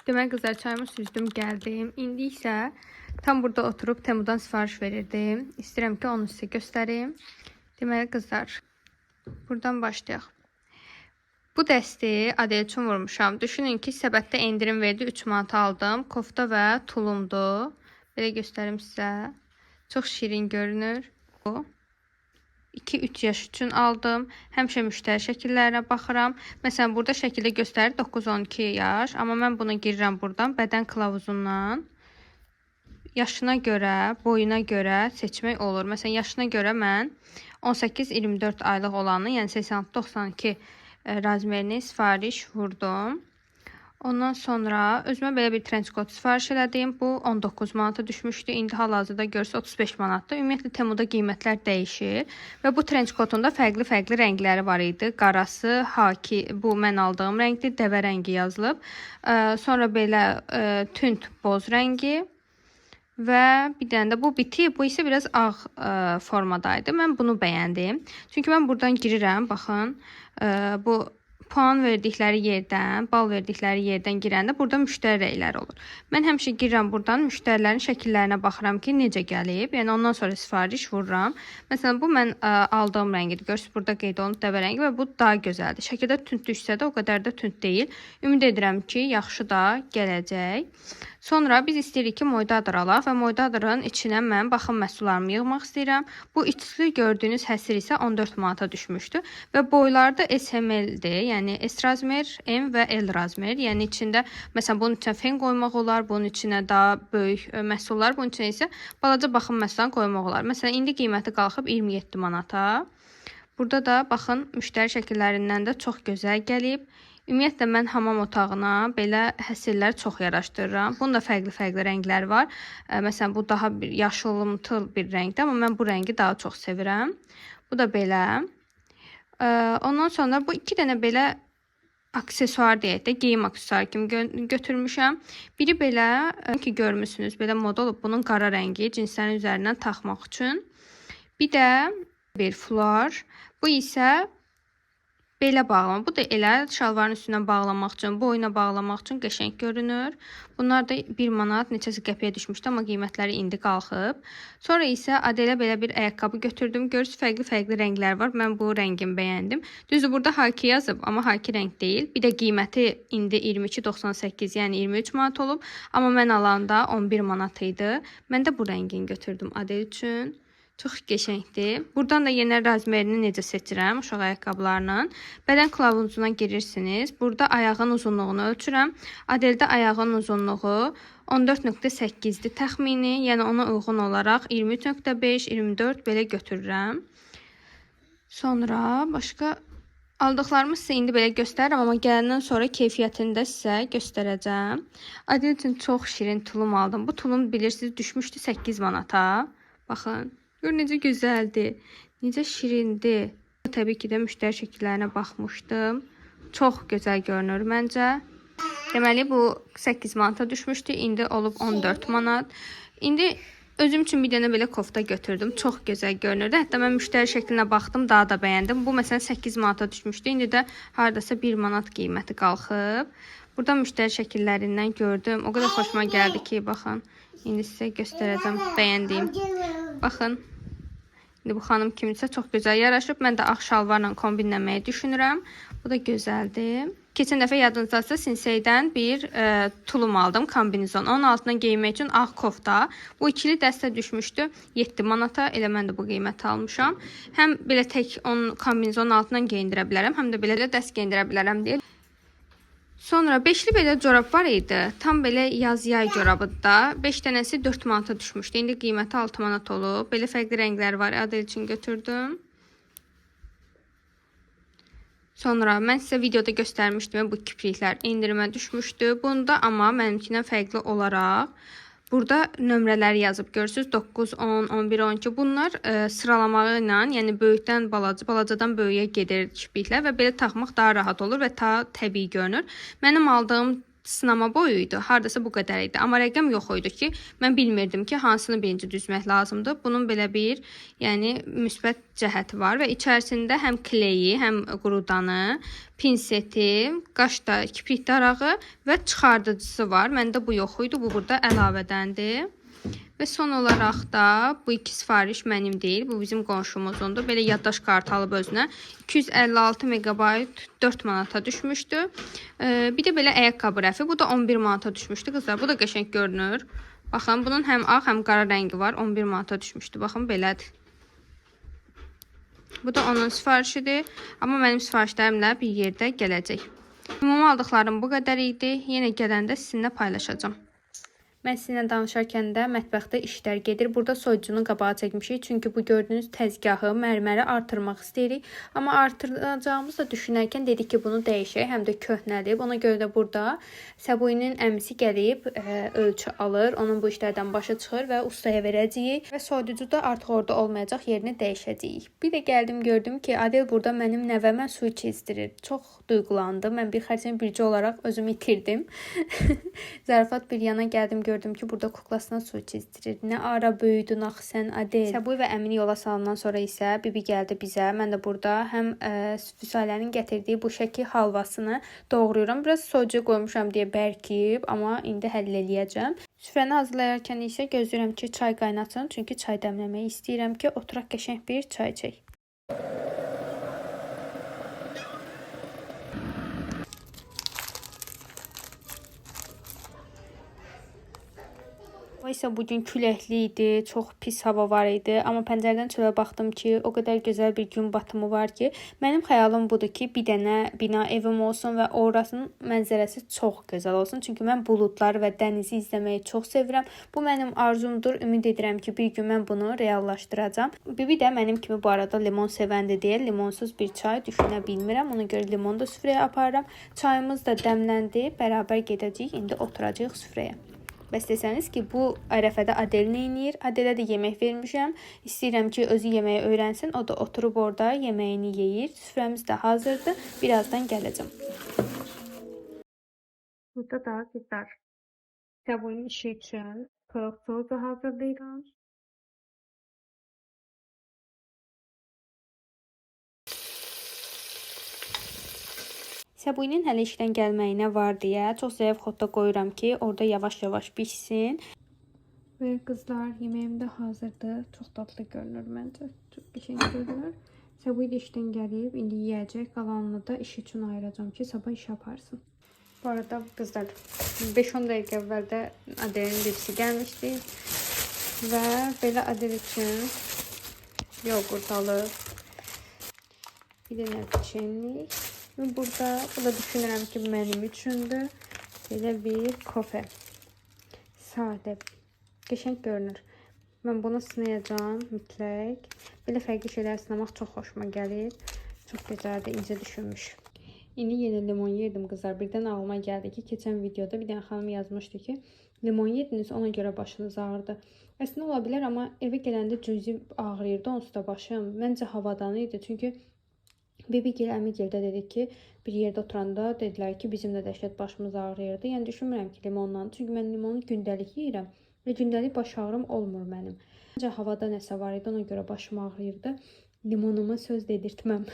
Deməli qızlar, çayımı süzdüm, gəldim. İndi isə tam burada oturub Temudan sifariş verirdim. İstəyirəm ki, onu sizə göstərim. Deməli qızlar, buradan başlayaq. Bu dəsti Adel üçün vurmuşam. Düşünün ki, səbətdə endirim verdi, 3 manat aldım. Kofta və tulumdur. Belə göstərim sizə. Çox şirin görünür. Bu 2-3 yaş üçün aldım. Həmişə müştəri şəkillərinə baxıram. Məsələn, burada şəkildə göstərir 9-12 yaş. Amma mən bunu girirəm buradan bədən kılavuzundan. Yaşına görə, boyuna görə seçmək olur. Məsələn, yaşına görə mən 18-24 aylıq olanı, yəni 86-92 razmerini sifariş vurdum. Ondan sonra özümə belə bir trençkot sifariş elədim. Bu 19 manata düşmüşdü. İndi hal-hazırda görsə 35 manatdır. Ümumiyyətlə Temuda qiymətlər dəyişir. Və bu trençkotun da fərqli rəngləri var idi. Qarası, haki, bu mən aldığım rəngdir. Dəvə rəngi yazılıb. Sonra belə tünd boz rəngi. Və bir dənə də bu biti. Bu isə biraz ağ formadaydı. Mən bunu bəyəndim. Çünki mən buradan girirəm. Baxın, bu puan verdikləri yerdən, bal verdikləri yerdən girəndə burada müştəri rəyləri olur. Mən həmişə girirəm buradan, müştərilərin şəkillərinə baxıram ki, necə gəlib. Yəni ondan sonra sifariş vururam. Məsələn, bu mən aldığım rəngidir. Görürsünüz, burada qeyd olunub dəvə rəngi və bu daha gözəldir. Şəkildə tünd düşsə də o qədər də tünd deyil. Ümid edirəm ki, yaxşı da gələcək. Sonra biz istəyirik ki, moydadr alaq və moydadrın içinə mən baxım məhsullarımı yığmaq istəyirəm. Bu içli gördüyünüz həsir isə 14 manata düşmüşdü və boyları da SML-dir. Yəni S razmer, M və L razmer. Yəni içində məsələn bunun içinə fen qoymaq olar, bunun içinə daha böyük məhsullar, bunun içinə isə balaca baxım məhsullarını qoymaq olar. Məsələn, indi qiyməti qalxıb 27 manata. Burada da baxın, müştəri şəkillərindən də çox gözəl gəlib. Ümumiyyətlə, mən hamam otağına belə həsirlər çox yaraşdırıram. Bunun da fərqli rəngləri var. Məsələn, bu daha bir yaşılımtıl bir rəngdir, amma mən bu rəngi daha çox sevirəm. Bu da belə. Ondan sonra bu iki dənə belə aksesuar deyək də, geyim aksesuarı kimi götürmüşəm. Biri belə ki, görmüsünüz, belə moda olub bunun qara rəngi cinslərin üzərindən taxmaq üçün. Bir də bir fular. Bu isə belə bağlamaq. Bu da elə şalvarın üstündən bağlamaq üçün, boyuna bağlamaq üçün qəşəng görünür. Bunlar da 1 manat neçəsi qəpiyə düşmüşdü, amma qiymətləri indi qalxıb. Sonra isə Adelə belə bir ayaqqabı götürdüm. Görürsünüz, fərqli rənglər var. Mən bu rəngimi bəyəndim. Düzdür, burada haki yazıb, amma haki rəng deyil. Bir də qiyməti indi 22.98, yəni 23 manat olub. Amma mən alanda 11 manat idi. Mən də bu rəngini götürdüm Adel üçün. Çox qəşəngdir. Buradan da yenə razmerini necə seçirəm uşaq ayaqqabılarının. Bədən kılavuzuna girirsiniz. Burada ayağın uzunluğunu ölçürəm. Adeldə ayağın uzunluğu 14.8-dir təxmini. Yəni ona uyğun olaraq 23.5, 24 belə götürürəm. Sonra başqa aldıqlarımı sizə indi belə göstərirəm, amma gələndən sonra keyfiyyətini də sizə göstərəcəm. Adel üçün çox şirin tulum aldım. Bu tulum bilirsiniz düşmüşdü 8 manata. Baxın. Gör necə gözəldir, necə şirindir. Təbii ki də müştəri şəkillərinə baxmışdım. Çox gözəl görünür məncə. Deməli bu 8 manata düşmüşdü, indi olub 14 manat. İndi özüm üçün bir dənə belə kofta götürdüm. Çox gözəl görünürdü. Hətta mən müştəri şəklinə baxdım, daha da bəyəndim. Bu məsələn 8 manata düşmüşdü. İndi də hardasa 1 manat qiyməti qalxıb. Burada müştəri şəkillərindən gördüm. O qədər xoşuma gəldi ki, baxın. İndi sizə göstərəcəm bəyəndiyim. Baxın. İndi bu xanım kimisə çox gözəl yaraşıb. Mən də ağ şalvarla kombinləməyi düşünürəm. Bu da gözəldir. Keçən dəfə yadınızdasa Sinseydən bir tulum aldım, kombinizon. Onun altından geymək üçün ağ kofta. Bu ikili dəstə düşmüşdü 7 manata. Elə mən də bu qiyməti almışam. Həm belə tək onun kombinizonun altından geyindirə bilərəm, həm də belə dəst geyindirə bilərəm deyə. Sonra 5'li belə corab var idi. Tam belə yaz-yay corabıdır da. 5 dənəsi 4 manata düşmüşdü. İndi qiyməti 6 manat olub. Belə fərqli rənglər var. Adel üçün götürdüm. Sonra mən sizə videoda göstərmişdim. Bu kipriklər endirimə düşmüşdü. Bunda amma mənimkindən fərqli olaraq burada nömrələri yazıb görürsünüz. 9, 10, 11, 12. Bunlar sıralamağı ilə, yəni böyükdən balacadan böyüyə gedir kipriklər və belə taxmaq daha rahat olur və daha təbii görünür. Mənim aldığım sınama boyu idi. Hardasa bu qədər idi. Amma rəqəm yox idi ki, mən bilmirdim ki, hansını birinci düzmək lazımdır. Bunun belə bir, yəni müsbət cəhəti var və içərisində həm kleyi, həm qurudanı, pinseti, qaşda kiprik darağı və çıxardıcısı var. Məndə bu yox idi. Bu burada əlavədəndir. Və son olaraq da bu iki sifariş mənim deyil. Bu bizim qonşumuzundur. Belə yaddaş kartı alıb özünə 256 megabayt 4 manata düşmüşdü. Bir də belə ayaqqabı rəfi. Bu da 11 manata düşmüşdü qızlar. Bu da qəşəng görünür. Baxın, bunun həm ağ, həm qara rəngi var. 11 manata düşmüşdü. Baxın, belədir. Bu da onun sifarişidir. Amma mənim sifarişlərimlə bir yerdə gələcək. Ümumi aldıqlarım bu qədər idi. Yenə gələndə sizinlə paylaşacağım. Mən sizinlə danışarkən də mətbəxdə işlər gedir. Burada soyucunun qabağı çəkmişik. Çünki bu gördüyünüz təzgahı, mərməri artırmaq istəyirik. Amma artıracağımızı da düşünərkən dedik ki, bunu dəyişək. Həm də köhnəlib. Ona görə də burada Səbuinin əmisi gəlib ölçü alır. Onun bu işlərdən başa çıxır və ustaya verəcəyik. Və soyuducu da artıq orada olmayacaq, yerini dəyişəcəyik. Bir də gəldim gördüm ki, Adel burada mənim nəvəmə su içizdirir. Çox duyğulandım. Mən bir xərçəng bircə olaraq özümü itirdim. Zarafat bir yana gəldim gördüm ki, burada kuklasına su çizdirir. Nə ara böyüdün axı sən Adel. Səbuy və Əmini yola salandan sonra isə Bibi gəldi bizə. Mən də burada həm Füsalənin gətirdiyi bu şəkil halvasını doğrayıram. Biraz soyucu qoymuşam deyə bərkiyib, amma indi həll eləyəcəm. Süfrəni hazırlayarkən isə gözləyirəm ki, çay qaynatsın. Çünki çay dəmləmək istəyirəm ki, oturaq qəşəng bir çay içək. Hava isə bugün küləkli idi, çox pis hava var idi. Amma pəncərədən çölə baxdım ki, o qədər gözəl bir gün batımı var ki, mənim xəyalım budur ki, bir dənə bina evim olsun və orasının mənzərəsi çox gözəl olsun. Çünki mən buludları və dənizi izləməyi çox sevirəm. Bu mənim arzumdur. Ümid edirəm ki, bir gün mən bunu reallaşdıracağam. Bibi də mənim kimi bu arada limon sevəndi deyə limonsuz bir çay düşünə bilmirəm. Ona görə limonu da süfrəyə aparıram. Çayımız da dəmləndi. Bərabər gedəcəyik. İndi oturacağıq süfrəyə. Bəs desəniz ki, bu ərəfədə Adel nə edir? Adelə də yemək vermişəm. İstəyirəm ki, özü yeməyi öyrənsin. O da oturub orada yeməyini yeyir. Süfrəmiz də hazırdır. Birazdan gələcəm. Burada da qızlar Səbuyun işi üçün toyuq sosu hazırlayıram. Səbuyinin hələ işdən gəlməyinə var deyə çox zəif xodda qoyuram ki, orada yavaş-yavaş pişsin. Və qızlar, yeməyim də hazırdır. Çox dadlı görünür məncə. Çox qəşəng görünür. Səbuy da işdən gəlib, indi yeyəcək. Qalanını da iş üçün ayıracağam ki, sabah iş aparsın. Bu arada qızlar, 5-10 dəqiqə əvvəl də Adelin cipsi gəlmişdi. Və belə Adel üçün yoğurt alıb. Bir dənə peçenlik. Və burada, bu da düşünürəm ki, mənim üçündür. Belə bir kofe. Sadə. Qəşəng görünür. Mən bunu sınayacağım mütləq. Belə fərqli şeylər sınamaq çox xoşuma gəlir. Çox gözəldir, incə düşünmüş. İndi yenə limon yedim qızlar. Birdən ağlıma gəldi ki, keçən videoda bir dənə xanım yazmışdı ki, limon yediniz, ona görə başınız ağrıdı. Əslində ola bilər, amma evə gələndə cüzi ağrıyırdı, onsuz da başım. Məncə havadan idi, çünki Bibigil, Əmigil də dedik ki, bir yerdə oturanda dedilər ki, bizim də dəhşət başımız ağrıyırdı. Yəni düşünmürəm ki, limondan. Çünki mən limonu gündəlik yeyirəm və gündəlik baş ağrım olmur mənim. Ancaq havada nəsə var idi, ona görə başım ağrıyırdı. Limonuma söz dedirtməm.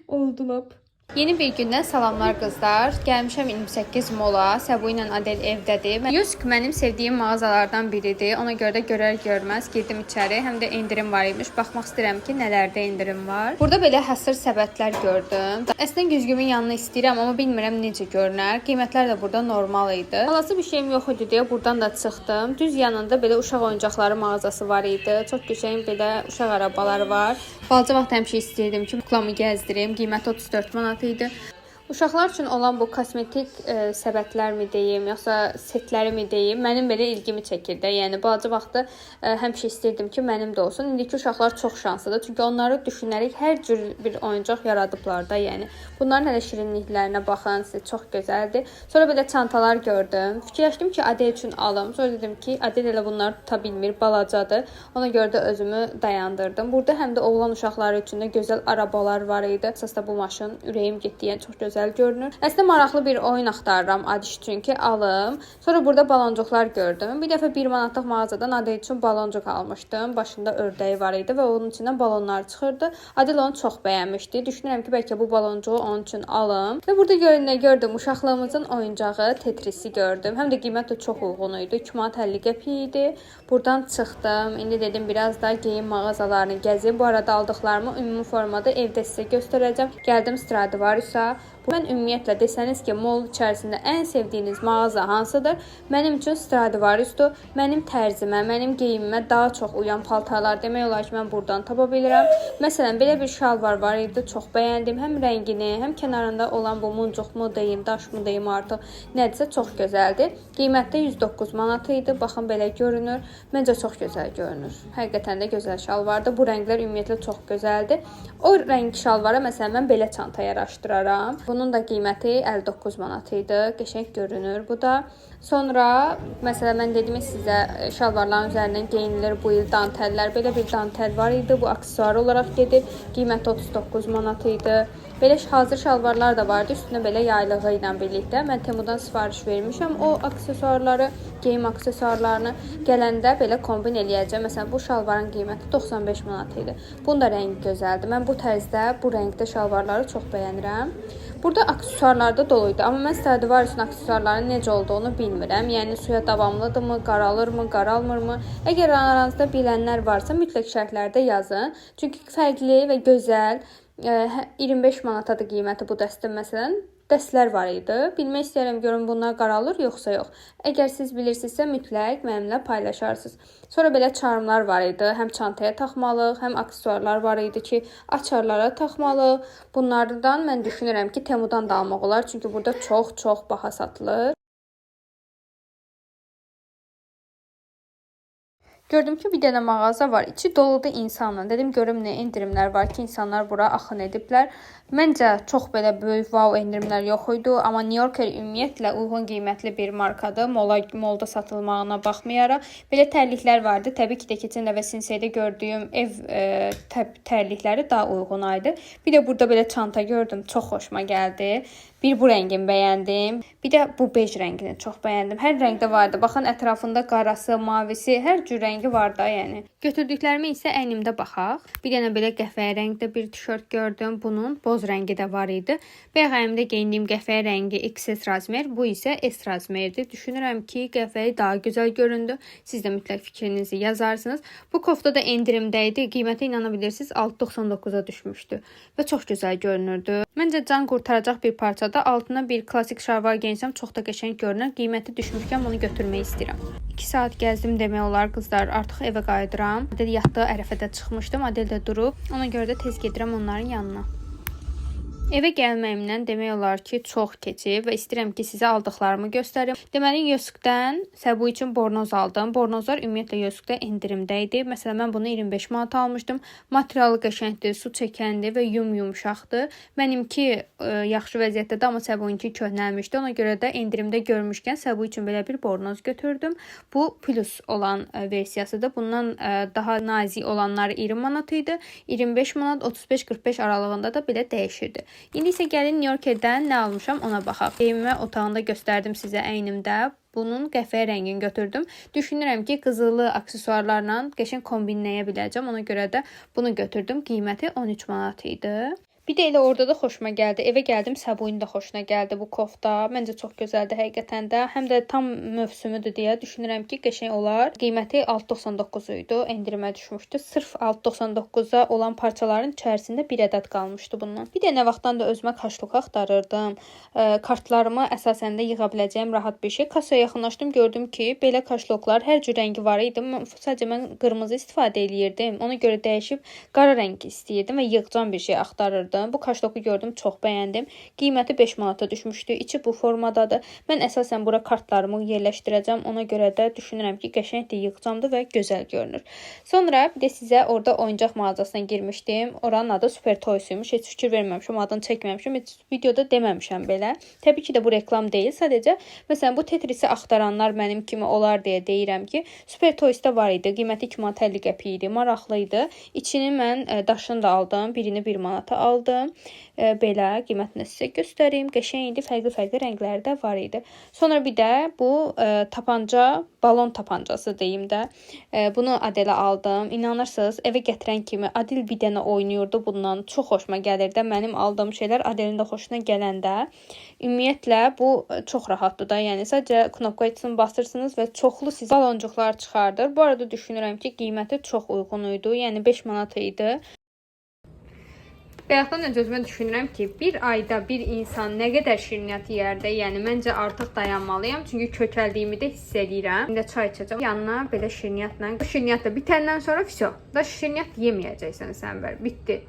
Oldu lap. Yeni bir gündən salamlar qızlar. Gəlmişəm 28 mola. Səbuy ilə Adel evdədir. Yusk mənim sevdiyim mağazalardan biridir. Ona görə də görər-görməz girdim içəri. Həm də indirim var imiş. Baxmaq istəyirəm ki, nələrdə indirim var. Burada belə həsır səbətlər gördüm. Əslində güzgümün yanına istəyirəm, amma bilmirəm necə görünər. Qiymətlər də burada normal idi. Alası bir şeyim yox idi deyə buradan da çıxdım. Düz yanında belə uşaq oyuncaqları mağazası var idi. Çox qəşəng belə uşaq arabaları var. Balaca vaxt həmişə istəyirdim ki, kuklamı gəzdirim. Qiyməti 34 manat idi. Uşaqlar üçün olan bu kosmetik səbətlərmi deyim, yoxsa setlərimi deyim, mənim belə ilgimi çəkirdi. Yəni balaca vaxtda həmişə istəyirdim ki, mənim də olsun. İndiki uşaqlar çox şanslıdır. Çünki onları düşünərək hər cür bir oyuncaq yaradıblar da, yəni. Bunların hələ şirinliklərinə baxın, sizə çox gözəldir. Sonra belə çantalar gördüm. Fikirləşdim ki, Adel üçün alım. Sonra dedim ki, Adel elə bunları tuta bilmir, balacadır. Ona görə də özümü dayandırdım. Burada həm də oğlan uşaqları üçün də gözəl arabalar var idi. Əsasda bu maşın ürəyim getdi, yəni çox gözəl gözəl görünür. Əslində maraqlı bir oyun axtarıram Adiş üçün ki, alım. Sonra burada baloncuqlar gördüm. Bir dəfə 1 manatlıq mağazadan Adil üçün baloncuq almışdım. Başında ördəyi var idi və onun içindən balonlar çıxırdı. Adil onu çox bəyənmişdi. Düşünürəm ki, bəlkə bu baloncuğu onun üçün alım. Və burada nə gördüm? Uşaqlığımızın oyuncağı Tetrisi gördüm. Həm də qiymət də çox uyğun idi. 2 manat 50 qəpik idi. Buradan çıxdım. İndi dedim biraz da geyim mağazalarını gəzim. Bu arada aldıqlarımı ümumi formada evdə sizə göstərəcəm. Gəldim Stradivariusa. Mən ümumiyyətlə desəniz ki, mall içərisində ən sevdiyiniz mağaza hansıdır? Mənim üçün Stradivariusdur. Mənim tərzimə, mənim geyimimə daha çox uyan paltarlar demək olar ki, mən buradan tapa bilirəm. Məsələn, belə bir şalvar var idi, çox bəyəndim. Həm rəngini, həm kənarında olan bu muncuqmu deyim, daşmı deyim artıq, nədirsə çox gözəldir. Qiymətdə 109 manat idi. Baxın belə görünür. Məncə çox gözəl görünür. Həqiqətən də gözəl şalvardır. Bu rənglər ümumiyyətlə çox gözəldir. O rəng şalvara məsələn mən belə çanta yaraşdıraram. Bunun da qiyməti 59 manat idi. Qəşəng görünür bu da. Sonra məsələn mən dedim sizə şalvarların üzərindən geyinilir bu il dantellər. Belə bir dantel var idi. Bu aksesuar olaraq gedir. Qiyməti 39 manat idi. Belə hazır şalvarlar da vardı. Üstünə belə yaylığı ilə birlikdə. Mən Temudan sifariş vermişəm. O aksesuarları, geyim aksesuarlarını gələndə belə kombin eləyəcəm. Məsələn bu şalvarın qiyməti 95 manat idi. Bunun da rəngi gözəldir. Mən bu tərzdə, bu rəngdə şalvarları çox bəyənirəm. Burada aksesuarlar da dolu idi. Amma mən Stradivariusun aksesuarlarının necə olduğunu bilmirəm. Yəni suya davamlıdırmı, qaralırmı, qaralmırmı? Əgər aranızda bilənlər varsa mütləq şərhlərdə yazın. Çünki fərqli və gözəl 25 manatadır qiyməti bu dəstin məsələn. Dəstlər var idi. Bilmək istəyirəm görün bunlar qaralır yoxsa yox. Əgər siz bilirsinizsə mütləq mənimlə paylaşarsınız. Sonra belə charmlar var idi. Həm çantaya taxmalıq, həm aksesuarlar var idi ki, açarlara taxmalıq. Bunlardan mən düşünürəm ki, Temudan da almaq olar. Çünki burada çox baha satılır. Gördüm ki, bir dənə mağaza var. İçi doludur insanla. Dedim görüm nə endirimlər var ki, insanlar bura axın ediblər. Məncə çox belə böyük wow endirimlər yox idi, amma New Yorker ümumiyyətlə uyğun qiymətli bir markadır. Molda satılmağına baxmayaraq belə tərliklər vardı. Təbii ki də keçən dəfə Sinseydə gördüyüm ev tərlikləri daha uyğun idi. Bir də burada belə çanta gördüm, çox xoşuma gəldi. Bir bu rəngini bəyəndim. Bir də bu bej rəngini çox bəyəndim. Hər rəngdə vardı. Baxın ətrafında qarası, mavisi, hər cür rəngi var da, yəni. Götürdüklərimi isə əynimdə baxaq. Bir dənə belə qəhvəyi rəngdə bir tişört gördüm. Bunun boz rəngi də var idi. Bayaq əynimdə geyindiyim qəhvəyi rəngi XS razmer, bu isə S razmerdir. Düşünürəm ki, qəhvəyi daha gözəl göründü. Siz də mütləq fikrinizi yazarsınız. Bu kofta da endirimdə idi. Qiymətə inana bilirsiniz 6.99-a düşmüşdü və çox gözəl görünürdü. Məncə can qurtaracaq bir parçadır. Altına bir klasik şalvar geyinsəm çox da qəşəng görünür. Qiyməti düşmüşkən bunu götürmək istəyirəm. 2 saat gəzdim demək olar qızlar. Artıq evə qayıdıram. Adel yatdı, ərəfədə çıxmışdım. Adel də durub. Ona görə də tez gedirəm onların yanına. Evə gəlməyimdən demək olar ki, çox keçib və istəyirəm ki, sizə aldıqlarımı göstərim. Deməli, Yosuqdan Səbu üçün bornoz aldım. Bornozlar ümumiyyətlə Yosuqda endirimdə idi. Məsələn, mən bunu 25 manat almışdım. Materialı qəşəngdir, su çəkəndir və yumşaqdır. Mənimki yaxşı vəziyyətdədir, amma Səbu'nunki köhnəlmişdi. Ona görə də endirimdə görmüşkən Səbu üçün belə bir bornoz götürdüm. Bu plus olan versiyasıdır. Bundan daha nazik olanları 20 manat idi. 25 manat, 35-45 aralığında da belə dəyişirdi. İndi isə gəlin New Yorkerdən nə almışam ona baxaq. Geyimimə otağında göstərdim sizə əynimdə. Bunun qəhvəyi rəngini götürdüm. Düşünürəm ki, qızılı aksesuarlarla qəşəng kombinləyə biləcəm. Ona görə də bunu götürdüm. Qiyməti 13 manat idi. Bir də elə orada da xoşuma gəldi. Evə gəldim, Səbu'nun da xoşuna gəldi bu kofta. Məncə çox gözəldir həqiqətən də. Həm də tam mövsümüdür deyə düşünürəm ki, qəşəng olar. Qiyməti 6.99 idi. Endirimə düşmüşdü. Sırf 6.99-a olan parçaların içərisində bir ədəd qalmışdı bundan. Bir də nə vaxtdan da özümə kaşlıq axtarırdım. Kartlarımı əsasən də yığa biləcəyim rahat bir şey. Kasaya yaxınlaşdım, gördüm ki, belə kaşloklar hər cür rəngi var idi. Sadəcə mən qırmızı istifadə eləyirdim. Ona görə dəyişib qara rəng istəyirdim və yığcam bir şey axtarırdım. Bu kaşloku gördüm, çox bəyəndim. Qiyməti 5 manata düşmüşdü. İçi bu formadadır. Mən əsasən bura kartlarımı yerləşdirəcəm. Ona görə də düşünürəm ki, qəşəngdir, yığcamdır və gözəl görünür. Sonra bir də sizə orada oyuncaq mağazasına girmişdim. Oranın adı Super Toys'uymuş. Heç fikir verməmişəm, adını çəkməmişəm. Heç videoda deməmişəm belə. Təbii ki də bu reklam deyil. Sadəcə məsələn bu Tetrisi axtaranlar mənim kimi olar deyə deyirəm ki, Super Toys'da var idi. Qiyməti 2 manat 50 qəpik idi. Maraqlı idi. İçini mən daşını da aldım. Birini 1 manata aldım. aldım. Belə qiymətini sizə göstəreyim. Qəşəng idi, fərqli rəngləri də var idi. Sonra bir də bu tapanca, balon tapancası deyim də. Bunu Adelə aldım. İnanırsınız, evə gətirən kimi Adil bir dənə oynayırdı bundan. Çox xoşuma gəlirdi. Mənim aldığım şeylər Adelin də xoşuna gələndə. Ümumiyyətlə bu çox rahatdır da. Yəni sadəcə knopka üçün basırsınız və çoxlu sizə baloncuqlar çıxardır. Bu arada düşünürəm ki, qiyməti çox uyğun idi. Yəni 5 manat idi. Bayaqdan öncə özümə düşünürəm ki, bir ayda bir insan nə qədər şirniyyat yeyərdə, yəni məncə artıq dayanmalıyam. Çünki kökəldiyimi də hiss edirəm. İndi çay içəcəm. Yanına belə şirniyyatla. Bu şirniyyat da bitəndən sonra vəsə, da şirniyyat yeməyəcəksən sən bər. Bitdi.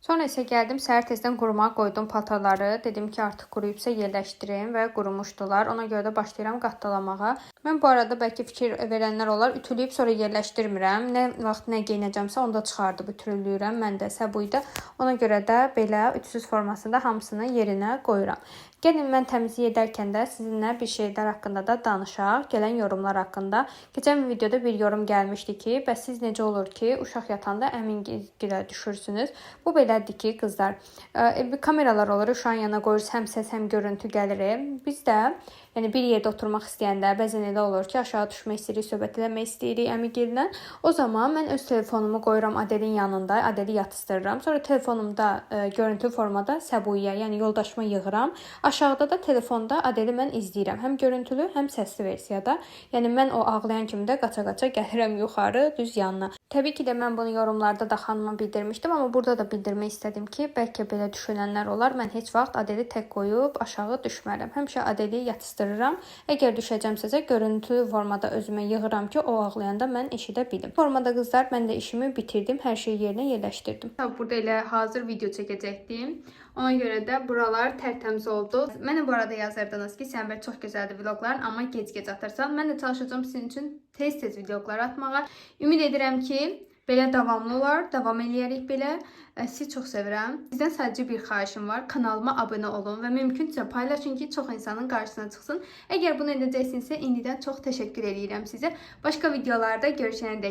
Sonra isə gəldim, səhər tezdən qurumağa qoydum paltarları. Dedim ki, artıq quruyubsa yerləşdirim və qurumuşdular. Ona görə də başlayıram qatdalamağa. Mən bu arada bəlkə fikir verənlər olar, ütüləyib sonra yerləşdirmirəm. Nə vaxt nə geyinəcəmsə onu da çıxardıb ütüləyirəm. Mən də səbuydu. Ona görə də belə ütüsüz formasında hamısını yerinə qoyuram. Gəlin mən təmizlik edərkən də sizinlə bir şeylər haqqında da danışaq. Gələn yorumlar haqqında. Keçən videoda bir yorum gəlmişdi ki, bəs siz necə olur ki, uşaq yatanda əmingilə düşürsünüz? Bu belədir ki, qızlar, kameralar olur, uşağın yanına qoyuruz, həm səs, həm görüntü gəlir. Biz də yəni bir yerdə oturmaq istəyəndə bəzən elə olur ki, aşağı düşmək istəyirik, söhbət eləmək istəyirik əmigillə. O zaman mən öz telefonumu qoyuram Adelin yanında, Adeli yatıstırıram. Sonra telefonumda görüntü formada Səbuyə, yəni yoldaşıma yığıram. Aşağıda da telefonda Adeli mən izləyirəm. Həm görüntülü, həm səsli versiyada. Yəni mən o ağlayan kimi də qaça-qaça gəlirəm yuxarı, düz yanına. Təbii ki də mən bunu yorumlarda da xanıma bildirmişdim, amma burada da bildirmək istədim ki, bəlkə belə düşünənlər olar. Mən heç vaxt Adeli tək qoyub aşağı düşmərəm. Həmişə Adeli yatıstırıram. Əgər düşəcəmsə görüntülü formada özümə yığıram ki, o ağlayanda mən eşidə bilim. Formada qızlar, mən də işimi bitirdim, hər şeyi yerinə yerləşdirdim. Burada elə hazır video çəkəcəkdim. Ona görə də buralar tərtəmiz oldu. Mənə bu arada yazırdınız ki, Sənbər çox gözəldir vlogların, amma gec-gec atırsan. Mən də çalışacağım sizin üçün tez-tez vloglar atmağa. Ümid edirəm ki, belə davamlı olar, davam eləyərik belə. Sizi çox sevirəm. Sizdən sadəcə bir xahişim var. Kanalıma abunə olun və mümkünsə paylaşın ki, çox insanın qarşısına çıxsın. Əgər bunu edəcəksinizsə, indidən çox təşəkkür edirəm sizə. Başqa videolarda görüşənədək.